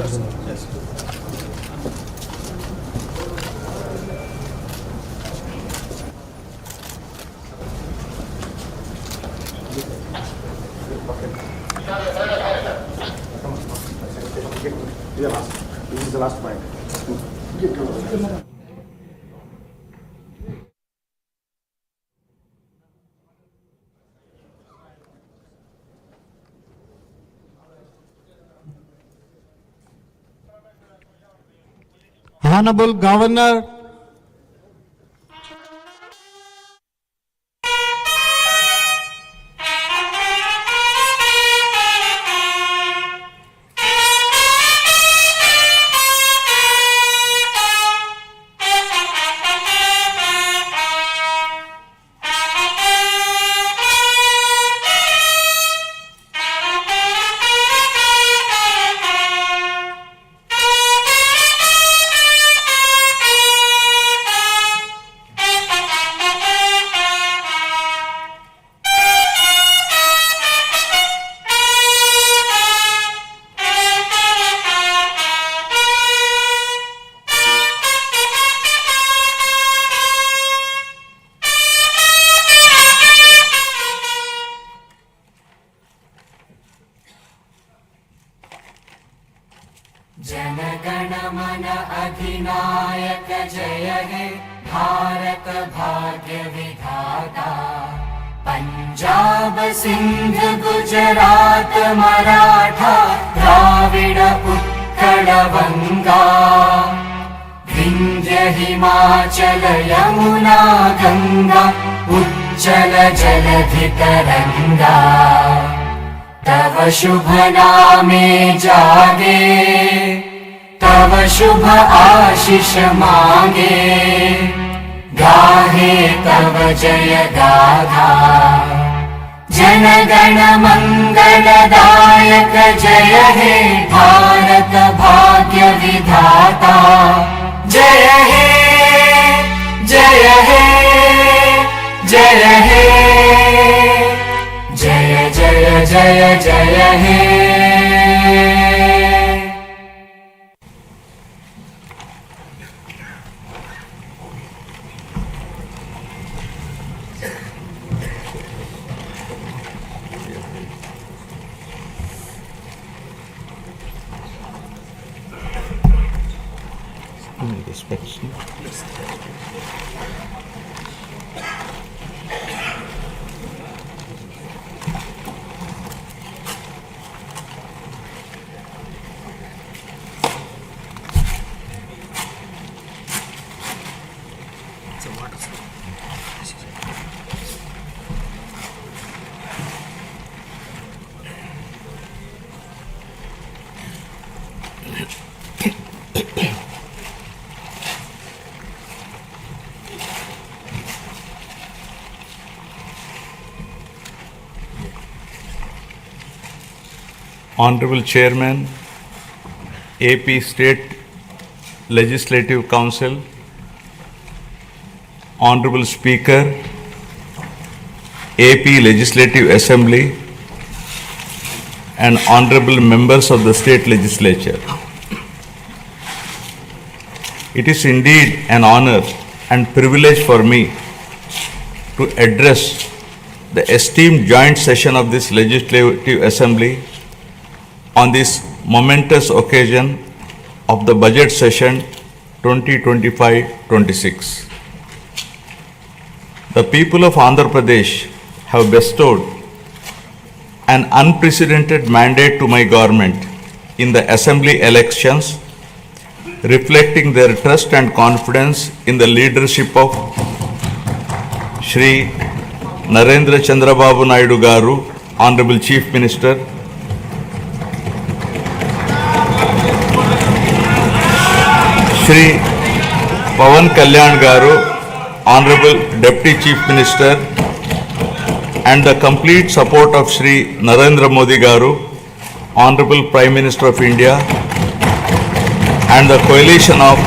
This is the last point. Honorable Governor, जनगण मन अधिनायक जय हे भारत भाग्य विधाता। पंजाब सिंध गुजरात मराठा द्राविड उत्कल बंगा। विंध्य हिमाचल यमुना गंगा उज्जल जलधि तरंगा। तव शुभ नामे जागे तव शुभ आशीष मांगे। गाहे तव जय गाथा जनगण मंगलदायक जय हे भारत भाग्य विधाता। जय हे जय हे जय हे जय जय जय जय हे। Honorable Chairman, AP State Legislative Council, Honorable Speaker, AP Legislative Assembly, and Honorable Members of the State Legislature. It is indeed an honor and privilege for me to address the esteemed joint session of this Legislative Assembly on this momentous occasion of the budget session 2025-26. The people of Andhra Pradesh have bestowed an unprecedented mandate to my government in the assembly elections, reflecting their trust and confidence in the leadership of Shri Chandrababu Naidu Garu, Honorable Chief Minister, Shri Pawan Kalyan Garu, Honorable Deputy Chief Minister, and the complete support of Shri Narendra Modi Garu, Honorable Prime Minister of India, and the coalition of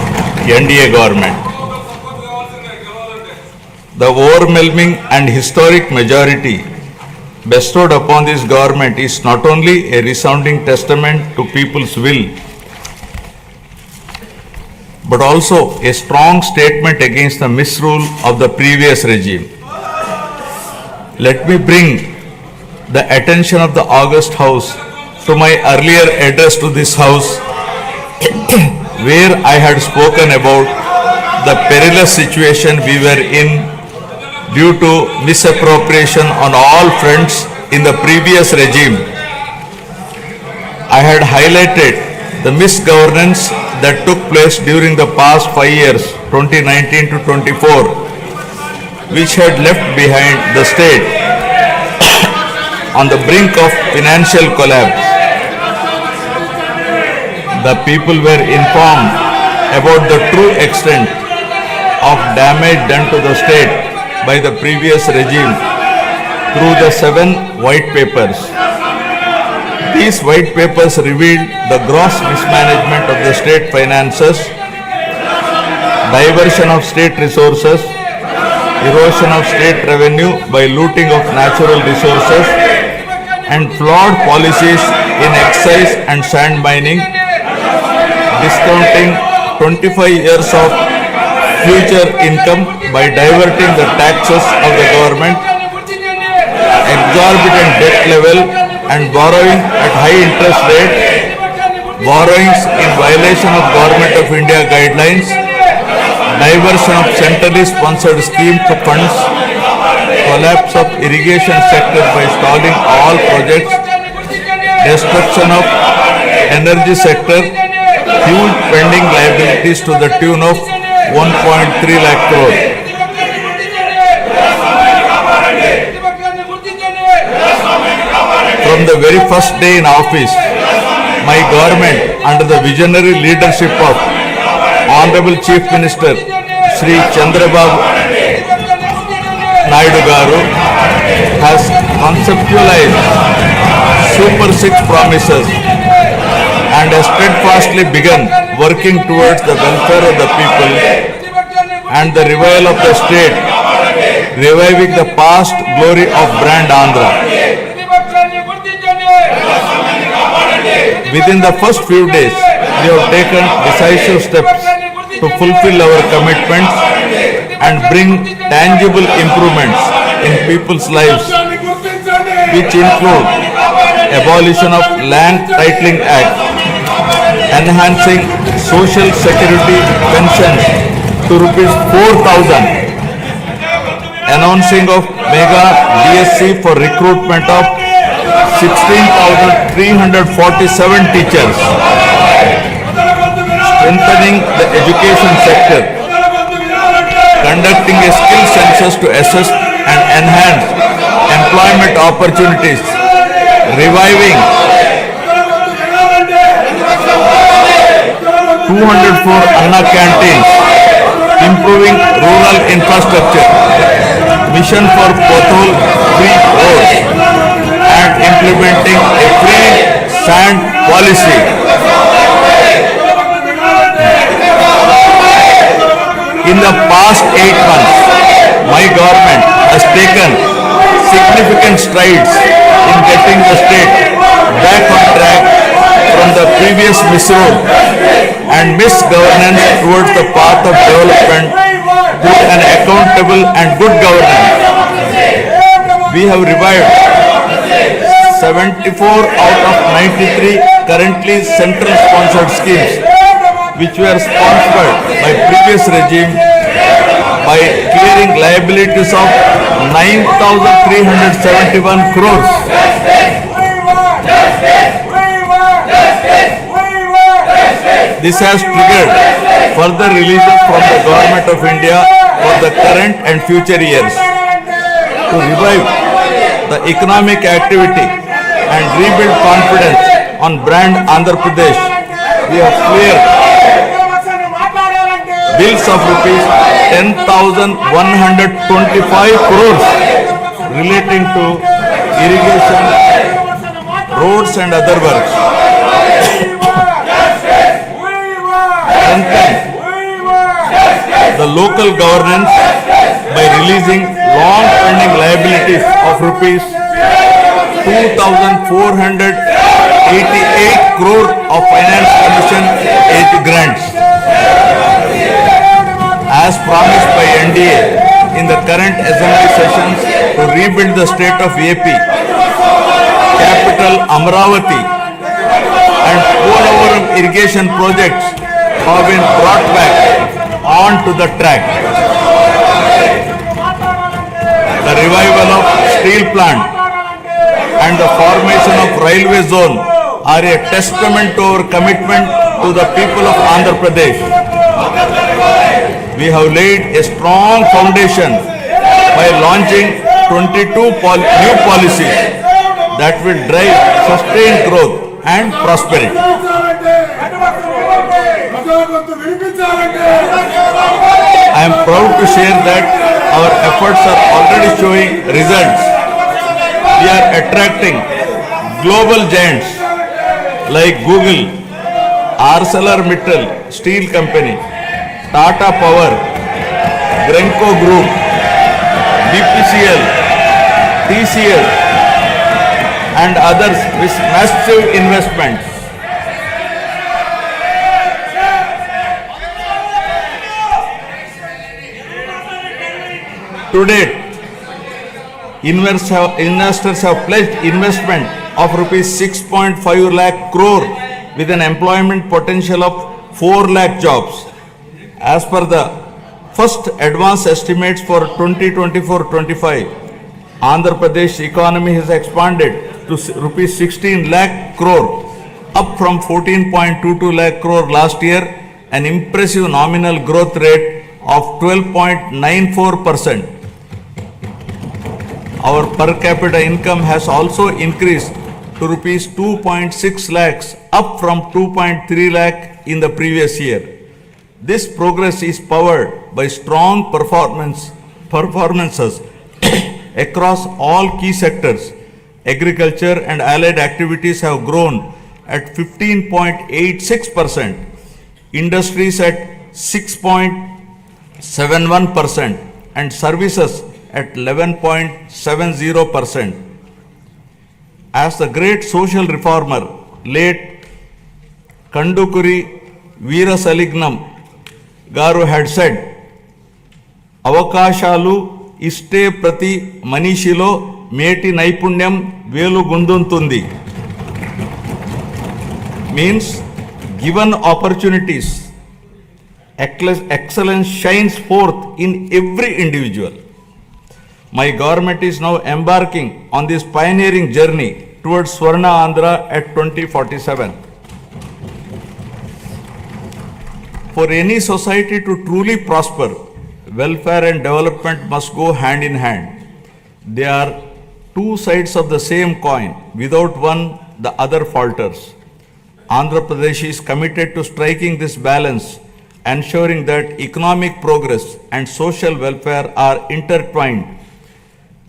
NDA government. The overwhelming and historic majority bestowed upon this government is not only a resounding testament to people's will but also a strong statement against the misrule of the previous regime. Let me bring the attention of the August House to my earlier address to this House, where I had spoken about the perilous situation we were in due to misappropriation on all fronts in the previous regime. I had highlighted the misgovernance that took place during the past 5 years, 2019 to 24, which had left behind the state on the brink of financial collapse. The people were informed about the true extent of damage done to the state by the previous regime through the 7 white papers. These white papers revealed the gross mismanagement of the state finances, diversion of state resources, erosion of state revenue by looting of natural resources, and flawed policies in excise and sand mining, discounting 25 years of future income by diverting the taxes of the government, exorbitant debt level and borrowing at high interest rate, borrowings in violation of Government of India guidelines, diversion of centrally sponsored scheme funds, collapse of irrigation sector by stalling all projects, destruction of energy sector, huge pending liabilities to the tune of 1.3 lakh crore. From the very first day in office, my government, under the visionary leadership of Honorable Chief Minister Shri Chandrababu Naidu Garu, has conceptualized Super 6 promises and has steadfastly begun working towards the welfare of the people and the revival of the state, reviving the past glory of brand Andhra. Within the first few days, we have taken decisive steps to fulfill our commitments and bring tangible improvements in people's lives, which include abolition of Land Titling Act, enhancing social security pensions to rupees 4,000, announcing of mega DSC for recruitment of 16,347 teachers, strengthening the education sector, conducting a skill census to assess and enhance employment opportunities, reviving 204 Anna canteens, improving rural infrastructure, mission for pothole free roads, and implementing a free sand policy. In the past 8 months, my government has taken significant strides in getting the state back on track from the previous misrule and misgovernance towards the path of development through an accountable and good governance. We have revived 74 out of 93 currently central sponsored schemes which were sponsored by previous regime by clearing liabilities of 9,371 crores. This has triggered further releases from the Government of India for the current and future years. To revive the economic activity and rebuild confidence on brand Andhra Pradesh, we have cleared bills of rupees 10,125 crores relating to irrigation, roads and other works. Strengthen the local governance by releasing long pending liabilities of rupees 2,488 crore of finance commission age grants. as promised by NDA in the current assembly sessions to rebuild the state of AP, capital Amravati and Polavaram irrigation projects have been brought back onto the track. The revival of steel plant and the formation of railway zone are a testament to our commitment to the people of Andhra Pradesh. We have laid a strong foundation by launching 22 new policies that will drive sustained growth and prosperity. I am proud to share that our efforts are already showing results. We are attracting global giants like Google, ArcelorMittal Steel Company, Tata Power, Grenco Group, BPCL, TCL and others with massive investments. To date, investors have pledged investment of rupees 6.5 lakh crore with an employment potential of 4 lakh jobs. As per the first advance estimates for 2024-25, Andhra Pradesh economy has expanded to rupees 16 lakh crore, up from 14.22 lakh crore last year, an impressive nominal growth rate of 12.94%. Our per capita income has also increased to rupees 2.6 lakhs, up from 2.3 lakh in the previous year. This progress is powered by strong performances across all key sectors. Agriculture and allied activities have grown at 15.86%, industries at 6.71% and services at 11.70%. As the great social reformer, late Kandukuri Veerasalignam Garu had said, అవకాశాలు ఇష్టే ప్రతి మనీషిలో మేటి నైపుణ్యం వేలుగుందుతుంది. Means, given opportunities, excellence shines forth in every individual. My government is now embarking on this pioneering journey towards Swarna Andhra at 2047. For any society to truly prosper, welfare and development must go hand in hand. They are two sides of the same coin. Without one, the other falters. Andhra Pradesh is committed to striking this balance, ensuring that economic progress and social welfare are intertwined.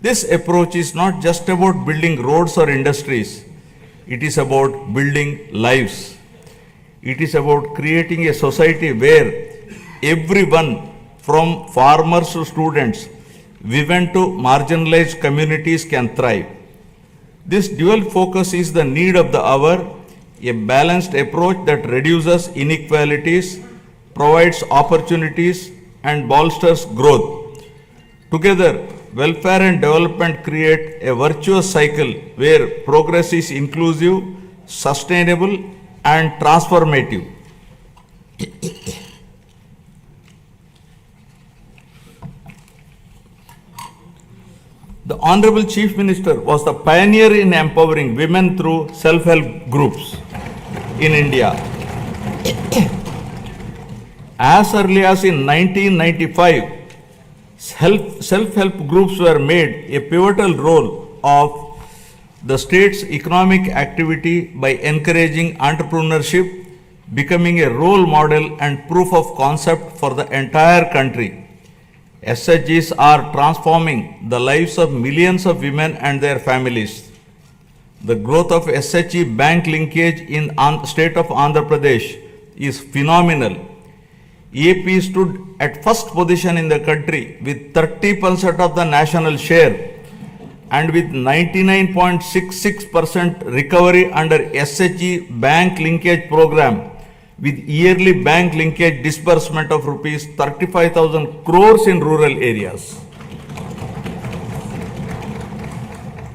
This approach is not just about building roads or industries. It is about building lives. It is about creating a society where everyone, from farmers to students, women to marginalized communities, can thrive. This dual focus is the need of the hour, a balanced approach that reduces inequalities, provides opportunities, and bolsters growth. Together, welfare and development create a virtuous cycle where progress is inclusive, sustainable, and transformative. The Honorable Chief Minister was the pioneer in empowering women through self-help groups in India. As early as in 1995, self-help groups were made a pivotal role of the state's economic activity by encouraging entrepreneurship, becoming a role model and proof of concept for the entire country. SHGs are transforming the lives of millions of women and their families. The growth of SHG bank linkage in state of Andhra Pradesh is phenomenal. AP stood at first position in the country with 30% of the national share and with 99.66% recovery under SHG bank linkage program. with yearly bank linkage disbursement of rupees 35,000 crores in rural areas.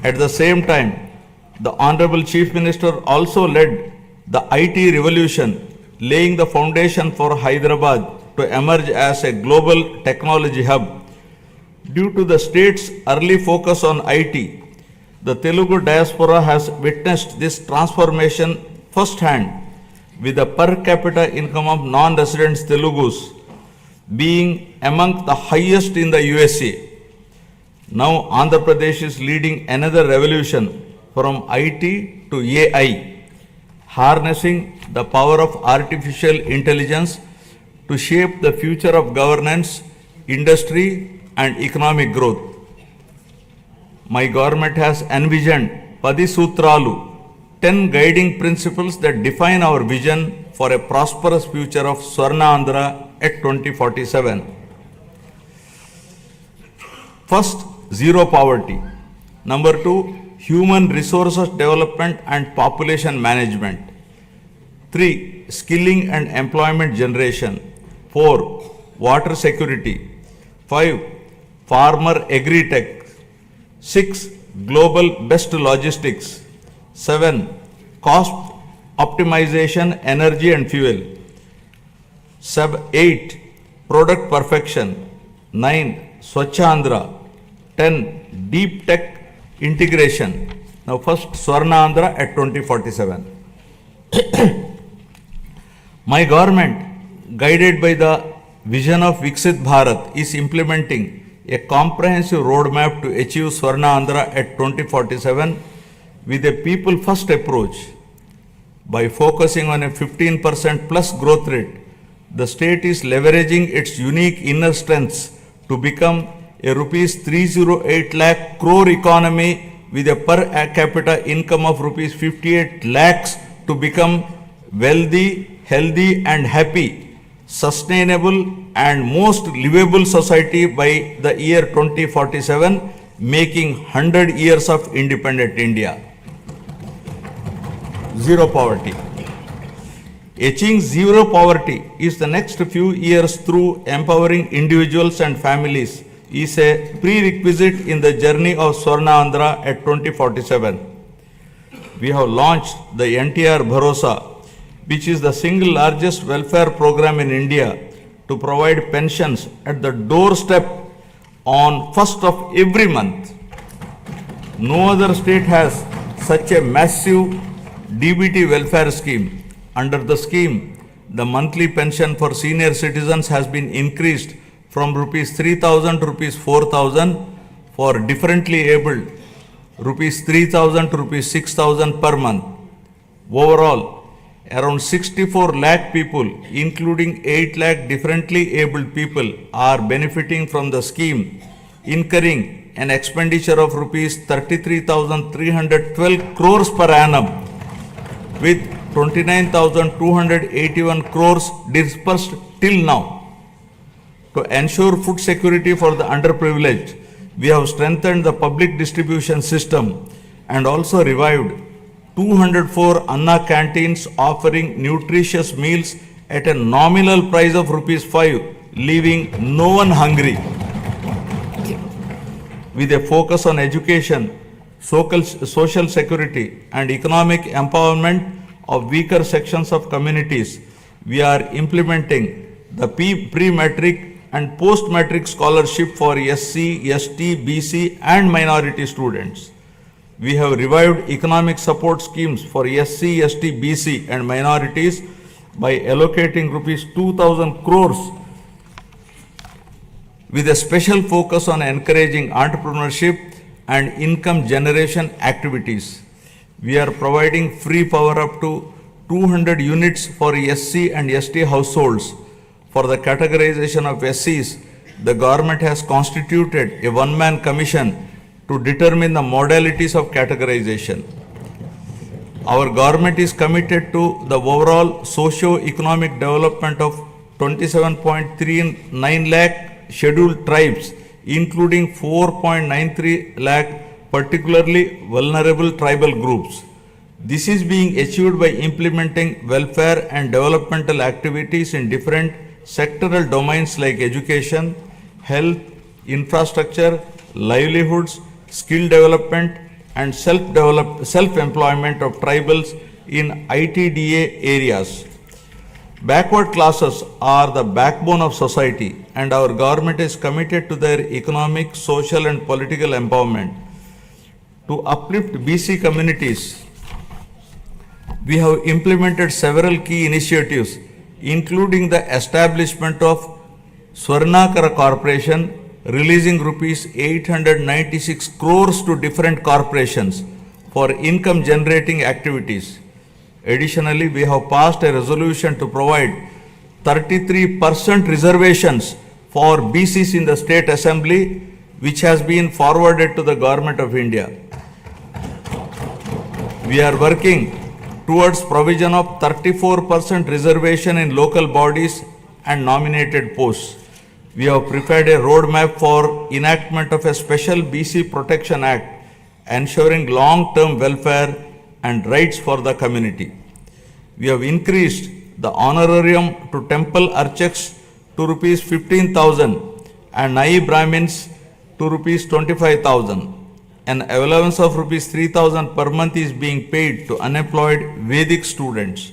At the same time, the Honorable Chief Minister also led the IT revolution, laying the foundation for Hyderabad to emerge as a global technology hub. Due to the state's early focus on IT, the Telugu diaspora has witnessed this transformation firsthand, with the per capita income of non-resident Telugus being among the highest in the USA. Now Andhra Pradesh is leading another revolution from IT to AI, harnessing the power of artificial intelligence to shape the future of governance, industry, and economic growth. My government has envisioned Padi Sutralu, 10 guiding principles that define our vision for a prosperous future of Swarna Andhra at 2047. First, zero poverty. Number 2, human resources development and population management. 3, skilling and employment generation. 4, water security. 5, farmer agri-tech. 6, global best logistics. 7, cost optimization, energy and fuel. 8, product perfection. 9, Swachha Andhra. 10, deep tech integration. Now first, Swarna Andhra at 2047. My government, guided by the vision of Viksit Bharat, is implementing a comprehensive roadmap to achieve Swarna Andhra at 2047 with a people-first approach. By focusing on a 15% plus growth rate, the state is leveraging its unique inner strengths to become a rupees 308 lakh crore economy with a per capita income of rupees 58 lakhs to become wealthy, healthy and happy, sustainable and most livable society by the year 2047, making 100 years of independent India. Zero poverty. Achieving zero poverty is the next few years through empowering individuals and families is a prerequisite in the journey of Swarna Andhra at 2047. We have launched the NTR Bharosa, which is the single largest welfare program in India to provide pensions at the doorstep on 1st of every month. No other state has such a massive DBT welfare scheme. Under the scheme, the monthly pension for senior citizens has been increased from rupees 3,000 to rupees 4,000, for differently abled rupees 3,000 to rupees 6,000 per month. Overall, around 64 lakh people, including 8 lakh differently abled people, are benefiting from the scheme, incurring an expenditure of rupees 33,312 crores per annum, with 29,281 crores disbursed till now. To ensure food security for the underprivileged, we have strengthened the public distribution system and also revived 204 Anna canteens offering nutritious meals at a nominal price of rupees 5, leaving no one hungry. With a focus on education, social security and economic empowerment of weaker sections of communities, we are implementing the pre-matric and post-matric scholarship for SC, ST, BC and minority students. We have revived economic support schemes for SC, ST, BC and minorities by allocating rupees 2,000 crores with a special focus on encouraging entrepreneurship and income generation activities. We are providing free power up to 200 units for SC and ST households. For the categorization of SCs, the government has constituted a one-man commission to determine the modalities of categorization. Our government is committed to the overall socio-economic development of 27.39 lakh scheduled tribes, including 4.93 lakh particularly vulnerable tribal groups. This is being achieved by implementing welfare and developmental activities in different sectoral domains like education, health, infrastructure, livelihoods, skill development, and self-employment of tribals in ITDA areas. Backward classes are the backbone of society, and our government is committed to their economic, social, and political empowerment. To uplift BC communities, we have implemented several key initiatives, including the establishment of Swarnakara Corporation, releasing rupees 896 crores to different corporations for income generating activities. Additionally, we have passed a resolution to provide 33% reservations for BCs in the State Assembly, which has been forwarded to the Government of India. We are working towards provision of 34% reservation in local bodies and nominated posts. We have prepared a roadmap for enactment of a special BC Protection Act, ensuring long-term welfare and rights for the community. We have increased the honorarium to temple archaks to rupees 15,000 and Nai Brahmins to rupees 25,000. An allowance of rupees 3,000 per month is being paid to unemployed Vedic students.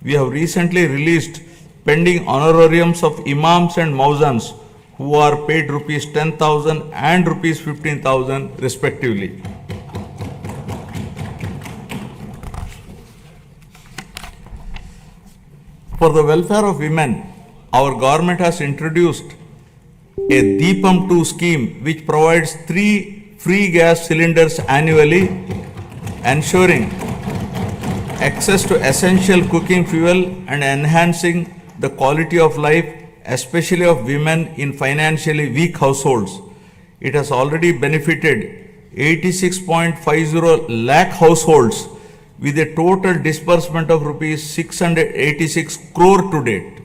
We have recently released pending honorariums of imams and mauzans who are paid rupees 10,000 and rupees 15,000 respectively. For the welfare of women, our government has introduced a Deepam 2 scheme which provides 3 free gas cylinders annually, ensuring access to essential cooking fuel and enhancing the quality of life, especially of women in financially weak households. It has already benefited 86.50 lakh households with a total disbursement of rupees 686 crore to date.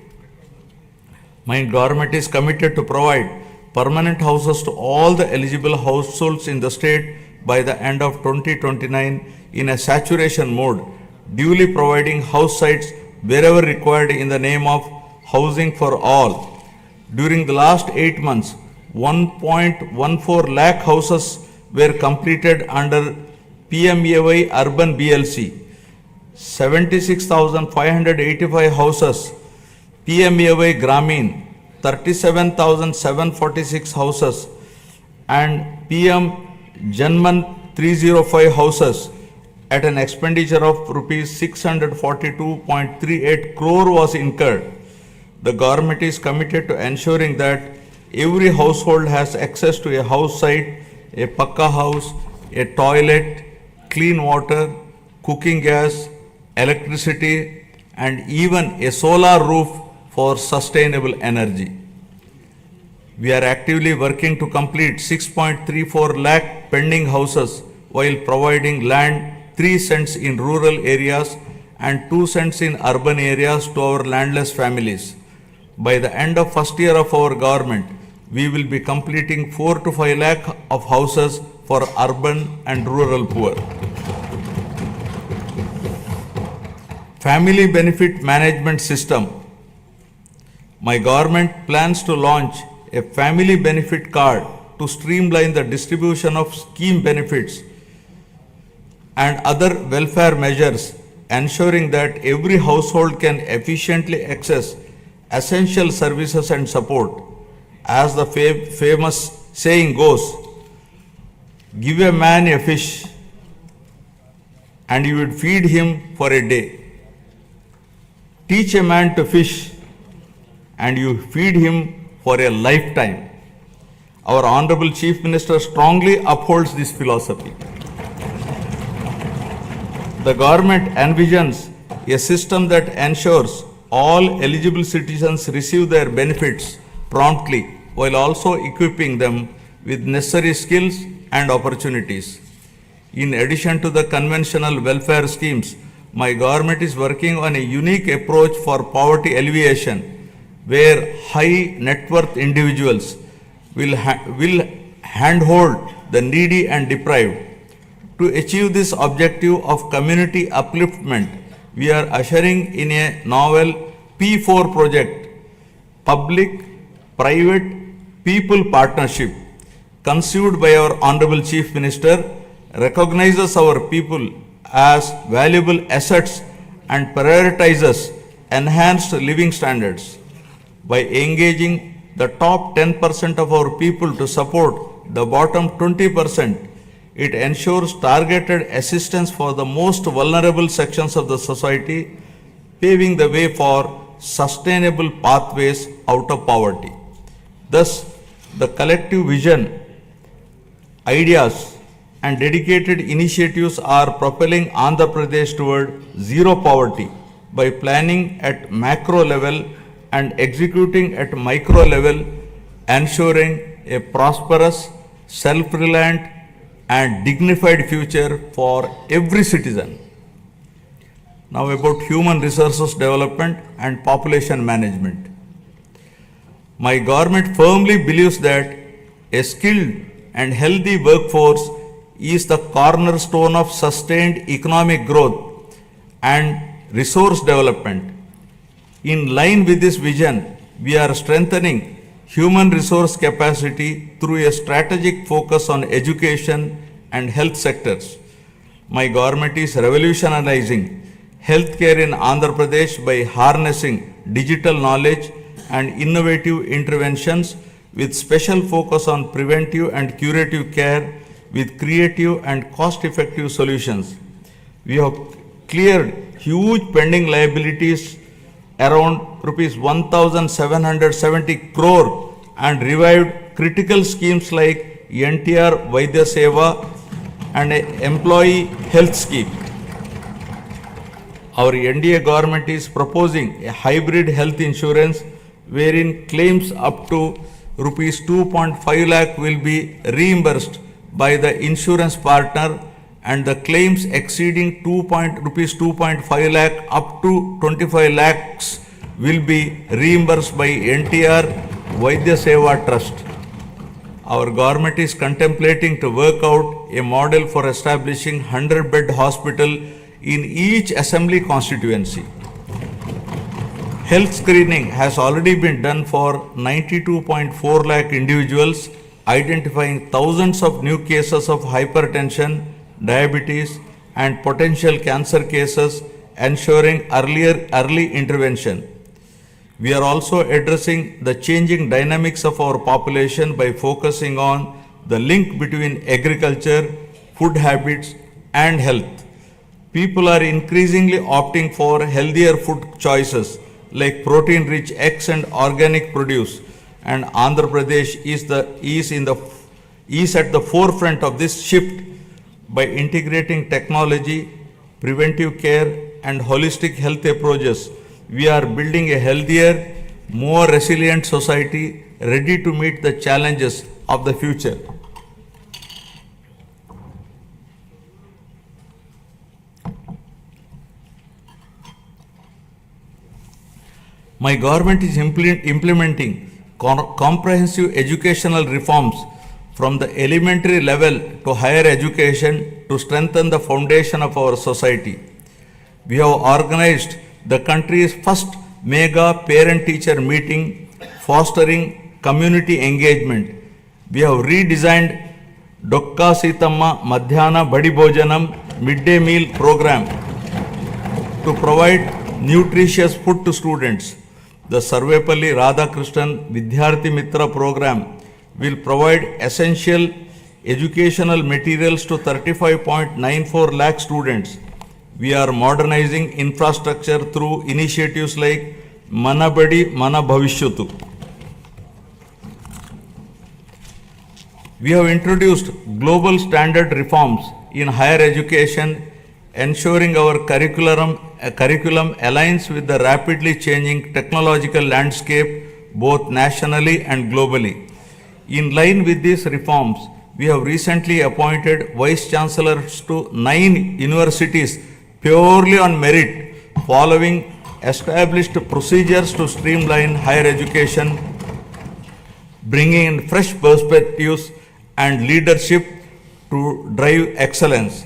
My government is committed to provide permanent houses to all the eligible households in the state by the end of 2029 in a saturation mode, duly providing house sites wherever required in the name of housing for all. During the last 8 months, 1.14 lakh houses were completed under PMAY Urban BLC, 76,585 houses PMAY Grameen, 37,746 houses, and PM Janman 305 houses at an expenditure of rupees 642.38 crore was incurred. The government is committed to ensuring that every household has access to a house site, a pakka house, a toilet, clean water, cooking gas, electricity, and even a solar roof for sustainable energy. We are actively working to complete 6.34 lakh pending houses while providing land 3 cents in rural areas and 2 cents in urban areas to our landless families. By the end of first year of our government, we will be completing 4 to 5 lakh of houses for urban and rural poor. Family Benefit Management System. My government plans to launch a family benefit card to streamline the distribution of scheme benefits and other welfare measures, ensuring that every household can efficiently access essential services and support. As the famous saying goes, give a man a fish and you would feed him for a day. Teach a man to fish and you feed him for a lifetime. Our Honorable Chief Minister strongly upholds this philosophy. The government envisions a system that ensures all eligible citizens receive their benefits promptly while also equipping them with necessary skills and opportunities. In addition to the conventional welfare schemes, my government is working on a unique approach for poverty alleviation, where high net worth individuals will handhold the needy and deprived. To achieve this objective of community upliftment, we are ushering in a novel P4 project, Public Private People Partnership, conceived by our Honorable Chief Minister, recognizes our people as valuable assets and prioritizes enhanced living standards. By engaging the top 10% of our people to support the bottom 20%, it ensures targeted assistance for the most vulnerable sections of the society, paving the way for sustainable pathways out of poverty. Thus, the collective vision, ideas, and dedicated initiatives are propelling Andhra Pradesh toward zero poverty by planning at macro level and executing at micro level, ensuring a prosperous, self-reliant, and dignified future for every citizen. Now about human resources development and population management. My government firmly believes that a skilled and healthy workforce is the cornerstone of sustained economic growth and resource development. In line with this vision, we are strengthening human resource capacity through a strategic focus on education and health sectors. My government is revolutionizing healthcare in Andhra Pradesh by harnessing digital knowledge and innovative interventions with special focus on preventive and curative care with creative and cost-effective solutions. We have cleared huge pending liabilities around rupees 1,770 crore and revived critical schemes like NTR Vaidya Seva and an employee health scheme. Our NDA government is proposing a hybrid health insurance wherein claims up to rupees 2.5 lakh will be reimbursed by the insurance partner and the claims exceeding rupees 2.5 lakh up to 25 lakhs will be reimbursed by NTR Vaidya Seva Trust. Our government is contemplating to work out a model for establishing 100-bed hospital in each assembly constituency. Health screening has already been done for 92.4 lakh individuals, identifying thousands of new cases of hypertension, diabetes, and potential cancer cases, ensuring early intervention. We are also addressing the changing dynamics of our population by focusing on the link between agriculture, food habits, and health. People are increasingly opting for healthier food choices like protein-rich eggs and organic produce, and Andhra Pradesh is at the forefront of this shift by integrating technology, preventive care, and holistic health approaches. We are building a healthier, more resilient society ready to meet the challenges of the future. My government is implementing comprehensive educational reforms from the elementary level to higher education to strengthen the foundation of our society. We have organized the country's first mega parent-teacher meeting, fostering community engagement. We have redesigned Dokka Sitamma Madhyana Badi Bhojanam midday meal program to provide nutritious food to students. The Sarvepalli Radhakrishnan Vidyarthi Mitra program will provide essential educational materials to 35.94 lakh students. We are modernizing infrastructure through initiatives like Mana Badi Mana Bhavishyatu. We have introduced global standard reforms in higher education, ensuring our curriculum aligns with the rapidly changing technological landscape both nationally and globally. In line with these reforms, we have recently appointed vice chancellors to 9 universities purely on merit, following established procedures to streamline higher education, bringing in fresh perspectives and leadership to drive excellence.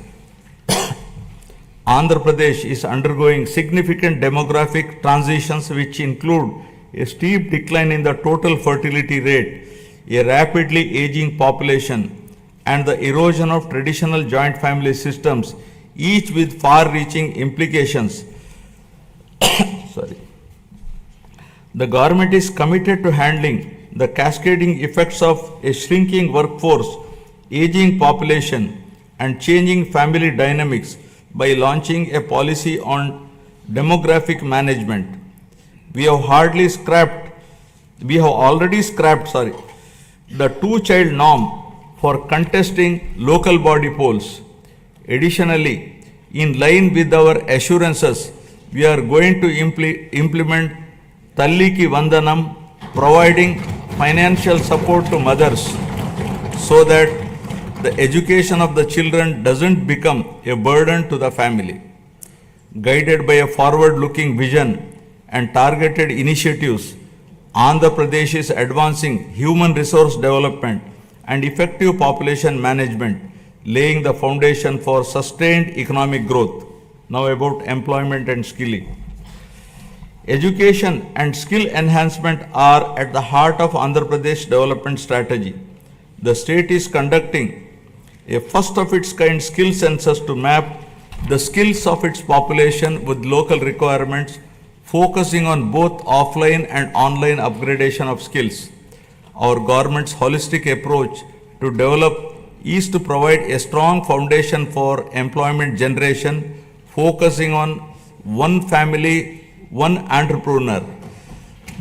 Andhra Pradesh is undergoing significant demographic transitions which include a steep decline in the total fertility rate, a rapidly aging population, and the erosion of traditional joint family systems, each with far-reaching implications. Sorry. The government is committed to handling the cascading effects of a shrinking workforce, aging population, and changing family dynamics by launching a policy on demographic management. We have already scrapped the two-child norm for contesting local body polls. Additionally, in line with our assurances, we are going to implement Talliki Vandanam, providing financial support to mothers so that the education of the children doesn't become a burden to the family. Guided by a forward-looking vision and targeted initiatives, Andhra Pradesh is advancing human resource development and effective population management, laying the foundation for sustained economic growth. Now about employment and skilling. Education and skill enhancement are at the heart of Andhra Pradesh development strategy. The state is conducting a first of its kind skill census to map the skills of its population with local requirements, focusing on both offline and online upgradation of skills. Our government's holistic approach to develop is to provide a strong foundation for employment generation, focusing on one family, one entrepreneur.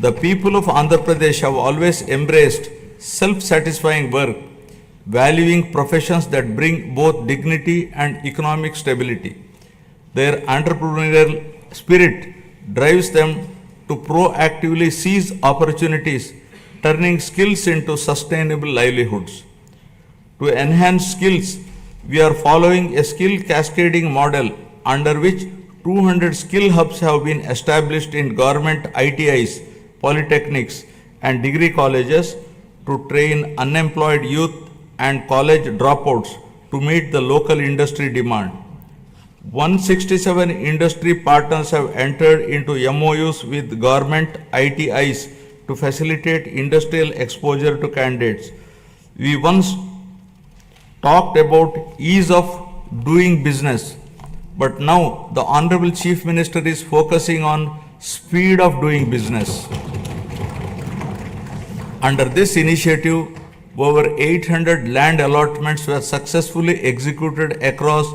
The people of Andhra Pradesh have always embraced self-satisfying work, valuing professions that bring both dignity and economic stability. Their entrepreneurial spirit drives them to proactively seize opportunities, turning skills into sustainable livelihoods. To enhance skills, we are following a skill cascading model under which 200 skill hubs have been established in government ITIs, polytechnics, and degree colleges to train unemployed youth and college dropouts to meet the local industry demand. 167 industry partners have entered into MOUs with government ITIs to facilitate industrial exposure to candidates. We once talked about ease of doing business, but now the Honorable Chief Minister is focusing on speed of doing business. Under this initiative, over 800 land allotments were successfully executed across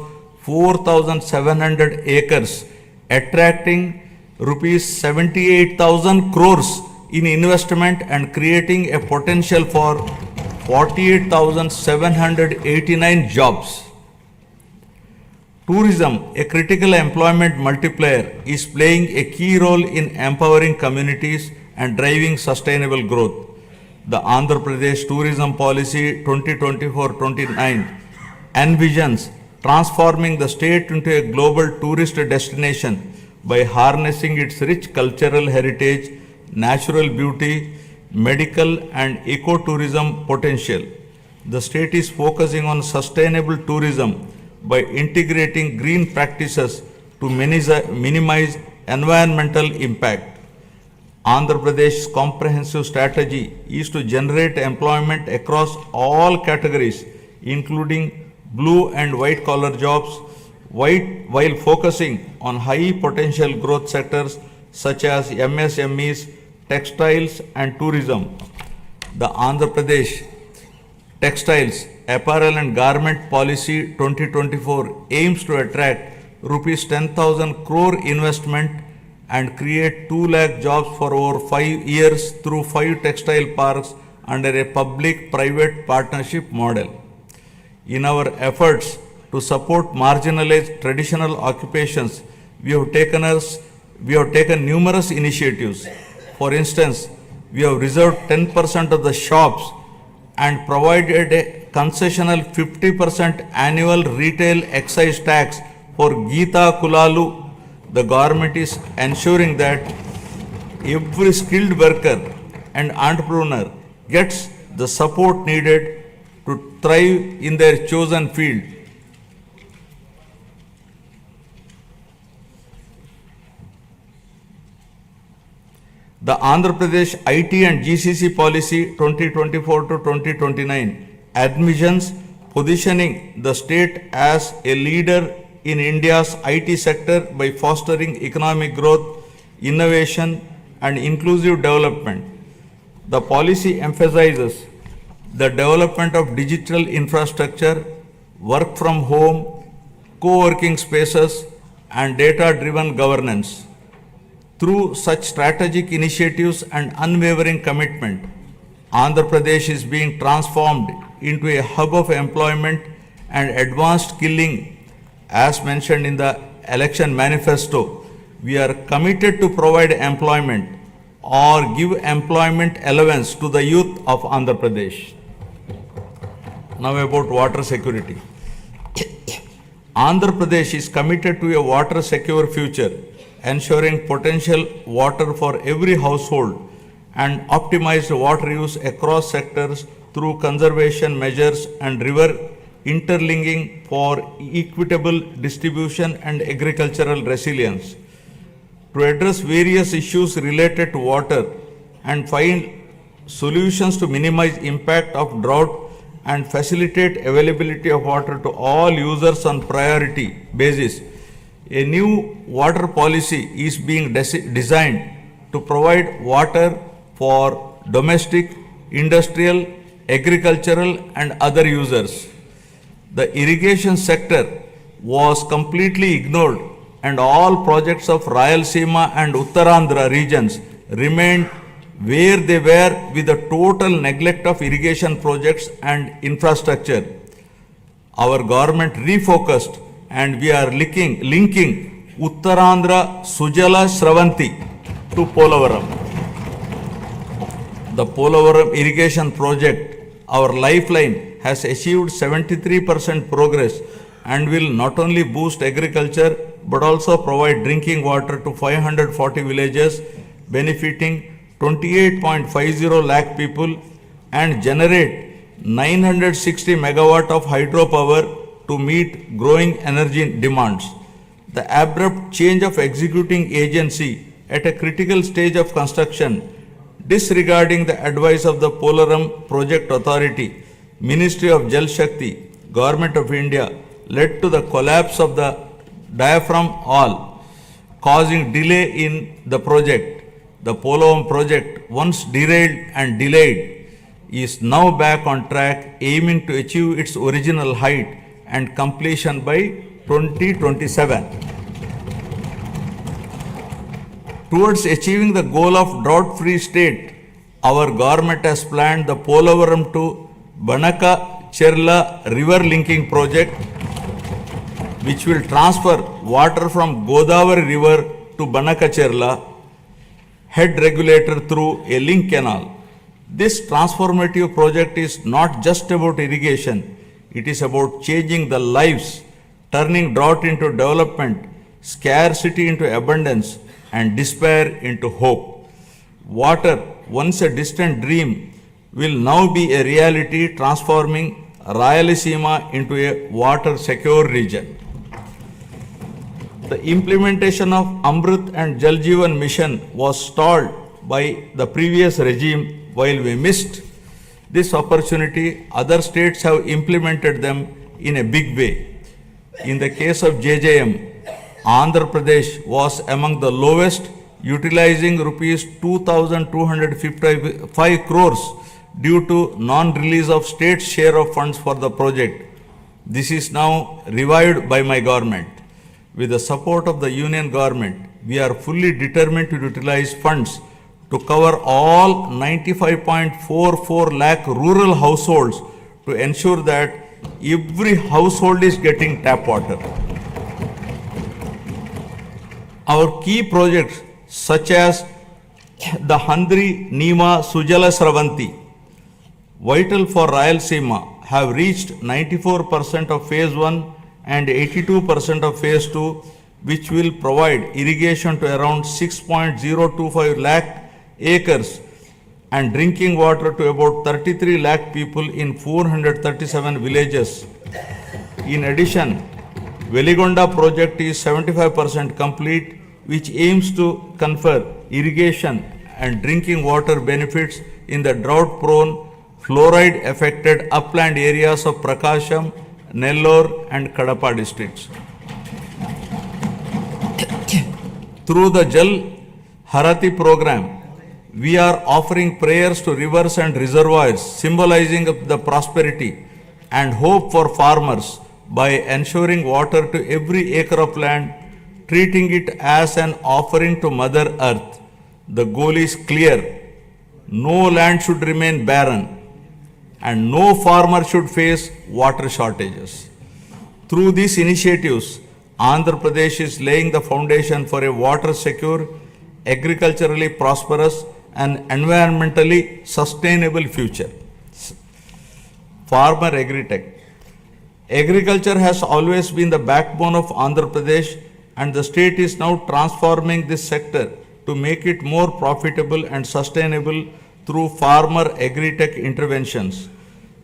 4,700 acres, attracting rupees 78,000 crores in investment and creating a potential for 48,789 jobs. Tourism, a critical employment multiplier, is playing a key role in empowering communities and driving sustainable growth. The Andhra Pradesh Tourism Policy 2024-29 envisions transforming the state into a global tourist destination by harnessing its rich cultural heritage, natural beauty, medical and ecotourism potential. The state is focusing on sustainable tourism by integrating green practices to minimize environmental impact. Andhra Pradesh's comprehensive strategy is to generate employment across all categories, including blue and white collar jobs, while focusing on high potential growth sectors such as MSMEs, textiles and tourism. The Andhra Pradesh Textiles, Apparel and Garment Policy 2024 aims to attract rupees 10,000 crore investment and create 2 lakh jobs for over 5 years through 5 textile parks under a public-private partnership model. In our efforts to support marginalized traditional occupations, we have taken numerous initiatives. For instance, we have reserved 10% of the shops and provided a concessional 50% annual retail excise tax for Geeta Kulalu. The government is ensuring that every skilled worker and entrepreneur gets the support needed to thrive in their chosen field. The Andhra Pradesh IT and GCC policy 2024 to 2029 admissions positioning the state as a leader in India's IT sector by fostering economic growth, innovation, and inclusive development. The policy emphasizes the development of digital infrastructure, work from home, co-working spaces, and data-driven governance. Through such strategic initiatives and unwavering commitment, Andhra Pradesh is being transformed into a hub of employment and advanced skilling. As mentioned in the election manifesto, we are committed to provide employment or give employment allowance to the youth of Andhra Pradesh. Now about water security. Andhra Pradesh is committed to a water secure future, ensuring potential water for every household and optimized water use across sectors through conservation measures and river interlinking for equitable distribution and agricultural resilience. To address various issues related to water and find solutions to minimize impact of drought and facilitate availability of water to all users on priority basis, a new water policy is being designed to provide water for domestic, industrial, agricultural, and other users. The irrigation sector was completely ignored, and all projects of Rayalaseema and Uttarandhra regions remained where they were with the total neglect of irrigation projects and infrastructure. Our government refocused, and we are linking Uttarandhra Sujala Sravanti to Polavaram. The Polavaram irrigation project, our lifeline, has achieved 73% progress and will not only boost agriculture but also provide drinking water to 540 villages, benefiting 28.50 lakh people, and generate 960 megawatt of hydropower to meet growing energy demands. The abrupt change of executing agency at a critical stage of construction, disregarding the advice of the Polavaram Project Authority, Ministry of Jal Shakti, Government of India, led to the collapse of the diaphragm wall, causing delay in the project. The Polavaram project, once derailed and delayed, is now back on track, aiming to achieve its original height and completion by 2027. Towards achieving the goal of drought-free state, our government has planned the Polavaram to Banaka Cherla river linking project, which will transfer water from Godavari river to Banaka Cherla head regulator through a link canal. This transformative project is not just about irrigation, it is about changing the lives, turning drought into development, scarcity into abundance, and despair into hope. Water, once a distant dream, will now be a reality, transforming Rayalaseema into a water secure region. The implementation of Amrit and Jal Jeevan mission was stalled by the previous regime. While we missed this opportunity, other states have implemented them in a big way. In the case of JJM, Andhra Pradesh was among the lowest, utilizing rupees 2,255 crores due to non-release of state's share of funds for the project. This is now revived by my government. With the support of the union government, we are fully determined to utilize funds to cover all 95.44 lakh rural households to ensure that every household is getting tap water. Our key projects such as the Handri Neema Sujala Sravanti, vital for Rayalaseema, have reached 94% of phase 1 and 82% of phase 2, which will provide irrigation to around 6.025 lakh acres and drinking water to about 33 lakh people in 437 villages. In addition, Veligonda project is 75% complete, which aims to confer irrigation and drinking water benefits in the drought-prone, fluoride-affected upland areas of Prakasham, Nellore and Kadapa districts. Through the Jal Harati program, we are offering prayers to rivers and reservoirs, symbolizing the prosperity and hope for farmers by ensuring water to every acre of land, treating it as an offering to Mother Earth. The goal is clear. No land should remain barren and no farmer should face water shortages. Through these initiatives, Andhra Pradesh is laying the foundation for a water secure, agriculturally prosperous and environmentally sustainable future. Farmer Agritech. Agriculture has always been the backbone of Andhra Pradesh, and the state is now transforming this sector to make it more profitable and sustainable through farmer agritech interventions.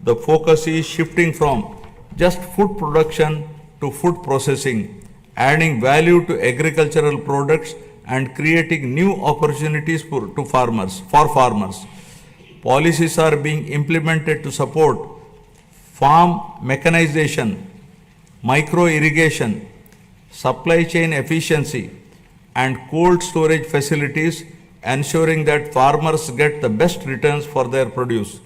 The focus is shifting from just food production to food processing, adding value to agricultural products and creating new opportunities for farmers. Policies are being implemented to support farm mechanization, micro irrigation, supply chain efficiency, and cold storage facilities, ensuring that farmers get the best returns for their produce.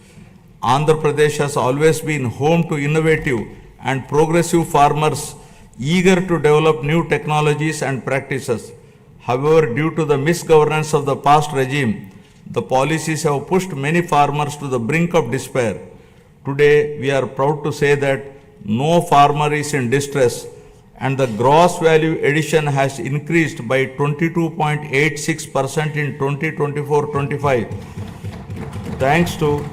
Andhra Pradesh has always been home to innovative and progressive farmers eager to develop new technologies and practices. However, due to the misgovernance of the past regime, the policies have pushed many farmers to the brink of despair. Today, we are proud to say that no farmer is in distress, and the gross value addition has increased by 22.86% in 2024-25 thanks to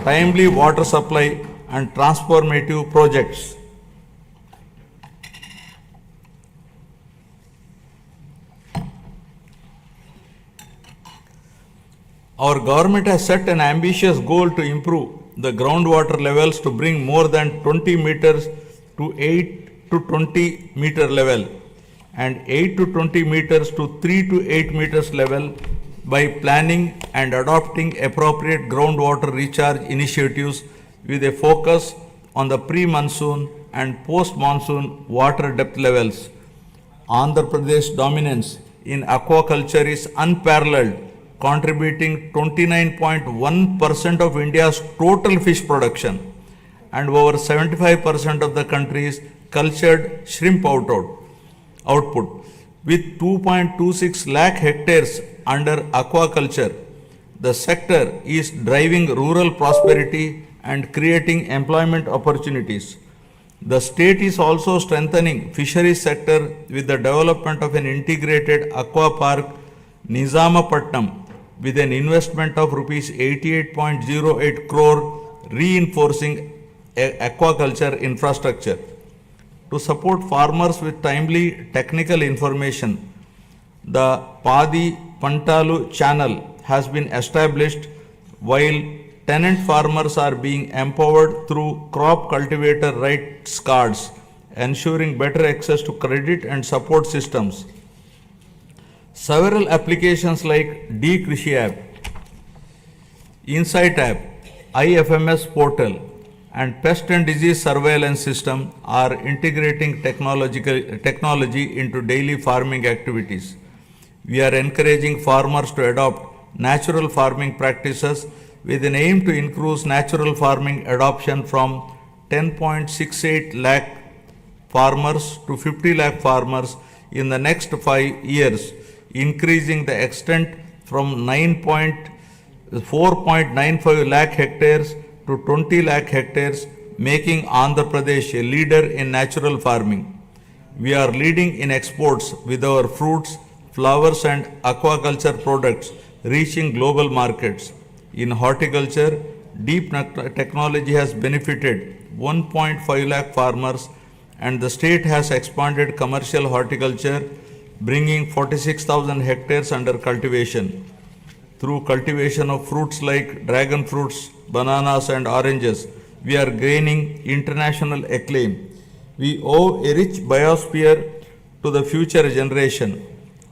timely water supply and transformative projects. Our government has set an ambitious goal to improve the groundwater levels to bring more than 20 meters to 8 to 20 meter level and 8 to 20 meters to 3 to 8 meters level by planning and adopting appropriate groundwater recharge initiatives with a focus on the pre-monsoon and post-monsoon water depth levels. Andhra Pradesh dominance in aquaculture is unparalleled, contributing 29.1% of India's total fish production and over 75% of the country's cultured shrimp output. With 2.26 lakh hectares under aquaculture, the sector is driving rural prosperity and creating employment opportunities. The state is also strengthening fisheries sector with the development of an integrated aqua park, Nizamapatnam, with an investment of rupees 88.08 crore, reinforcing aquaculture infrastructure. To support farmers with timely technical information, the Padi Pantalu channel has been established, while tenant farmers are being empowered through crop cultivator rights cards, ensuring better access to credit and support systems. Several applications like D-Krishi app, Insight app, IFMS portal, and pest and disease surveillance system are integrating technology into daily farming activities. We are encouraging farmers to adopt natural farming practices with an aim to increase natural farming adoption from 10.68 lakh farmers to 50 lakh farmers in the next 5 years, increasing the extent from 4.95 lakh hectares to 20 lakh hectares, making Andhra Pradesh a leader in natural farming. We are leading in exports with our fruits, flowers and aquaculture products reaching global markets. In horticulture, deep technology has benefited 1.5 lakh farmers, and the state has expanded commercial horticulture, bringing 46,000 hectares under cultivation. Through cultivation of fruits like dragon fruits, bananas and oranges, we are gaining international acclaim. We owe a rich biosphere to the future generation.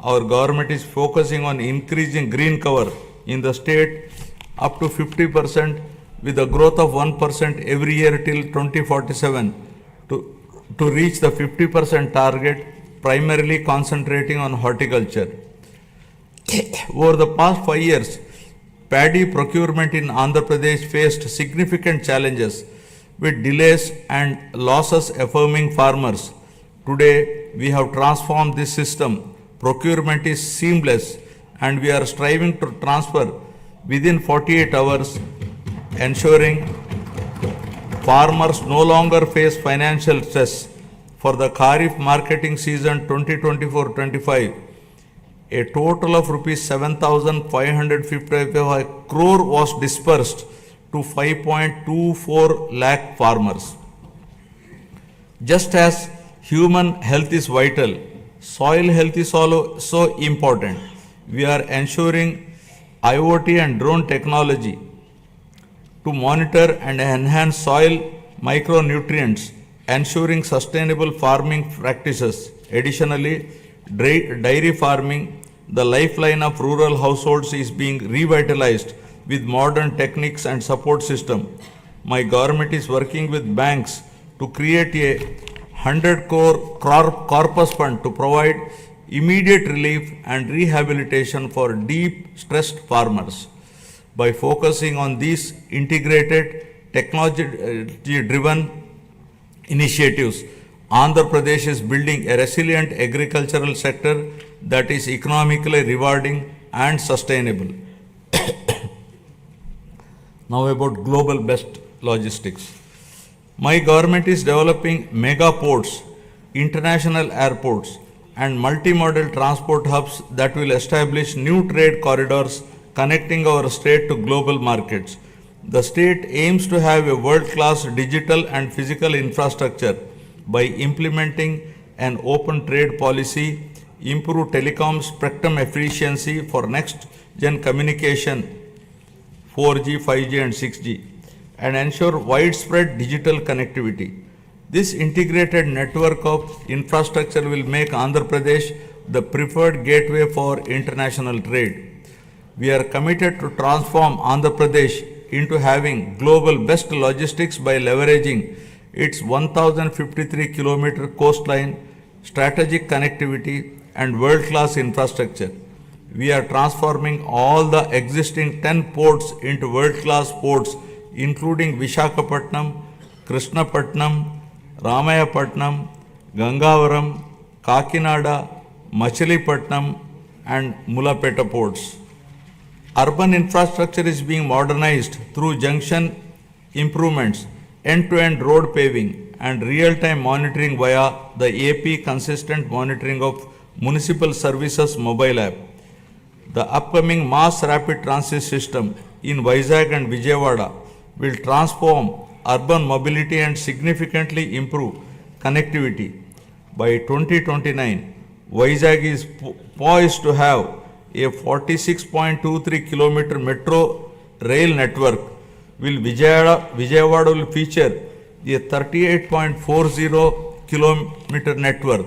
our government is focusing on increasing green cover in the state up to 50% with a growth of 1% every year till 2047 to reach the 50% target, primarily concentrating on horticulture. Over the past 5 years, paddy procurement in Andhra Pradesh faced significant challenges with delays and losses affirming farmers. Today, we have transformed this system. Procurement is seamless and we are striving to transfer within 48 hours, ensuring farmers no longer face financial stress. For the Kharif marketing season 2024-25, a total of rupees 7,555 crore was dispersed to 5.24 lakh farmers. Just as human health is vital, soil health is also important. We are ensuring IoT and drone technology to monitor and enhance soil micronutrients, ensuring sustainable farming practices. Additionally, dairy farming, the lifeline of rural households, is being revitalized with modern techniques and support system. My government is working with banks to create a 100 crore corpus fund to provide immediate relief and rehabilitation for deep stressed farmers. By focusing on these integrated technology driven initiatives, Andhra Pradesh is building a resilient agricultural sector that is economically rewarding and sustainable. Now about global best logistics. My government is developing mega ports, international airports, and multimodal transport hubs that will establish new trade corridors connecting our state to global markets. The state aims to have a world-class digital and physical infrastructure by implementing an open trade policy, improve telecom spectrum efficiency for next-gen communication, 4G, 5G and 6G, and ensure widespread digital connectivity. This integrated network of infrastructure will make Andhra Pradesh the preferred gateway for international trade. We are committed to transform Andhra Pradesh into having global best logistics by leveraging its 1053 kilometer coastline, strategic connectivity and world-class infrastructure. We are transforming all the existing 10 ports into world-class ports, including Visakhapatnam, Krishnapatnam, Ramayapatnam, Gangavaram, Kakinada, Machilipatnam and Mulapeta ports. Urban infrastructure is being modernized through junction improvements, end-to-end road paving and real-time monitoring via the AP Consistent Monitoring of Municipal Services mobile app. The upcoming mass rapid transit system in Vizag and Vijayawada will transform urban mobility and significantly improve connectivity. By 2029, Vizag is poised to have a 46.23 kilometer metro rail network, while Vijayawada will feature a 38.40 kilometer network.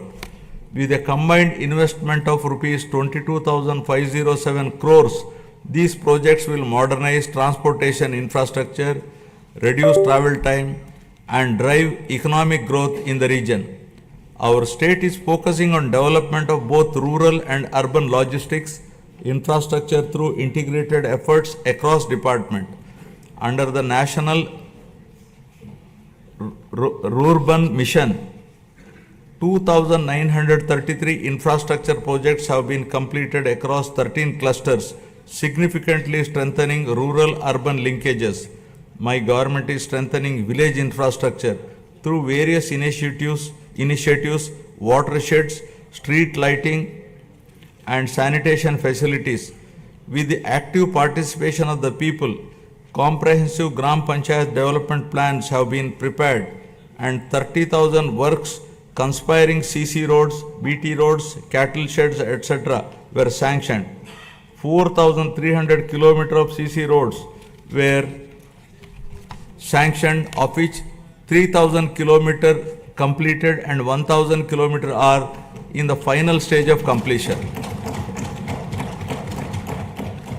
With a combined investment of rupees 22,507 crores, these projects will modernize transportation infrastructure, reduce travel time, and drive economic growth in the region. Our state is focusing on development of both rural and urban logistics infrastructure through integrated efforts across departments. Under the National Rural Mission, 2,933 infrastructure projects have been completed across 13 clusters, significantly strengthening rural-urban linkages. My government is strengthening village infrastructure through various initiatives, watersheds, street lighting, and sanitation facilities. With the active participation of the people, comprehensive Gram Panchayat development plans have been prepared and 30,000 works conspiring CC roads, BT roads, cattle sheds, etc. were sanctioned. 4,300 kilometers of CC roads were sanctioned, of which 3,000 kilometers completed and 1,000 kilometers are in the final stage of completion.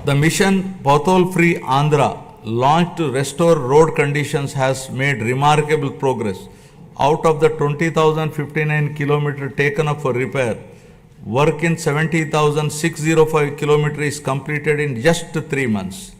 The mission Pothole Free Andhra, launched to restore road conditions, has made remarkable progress. Out of the 20,059 kilometers taken up for repair, work in 70,605 kilometers is completed in just 3 months.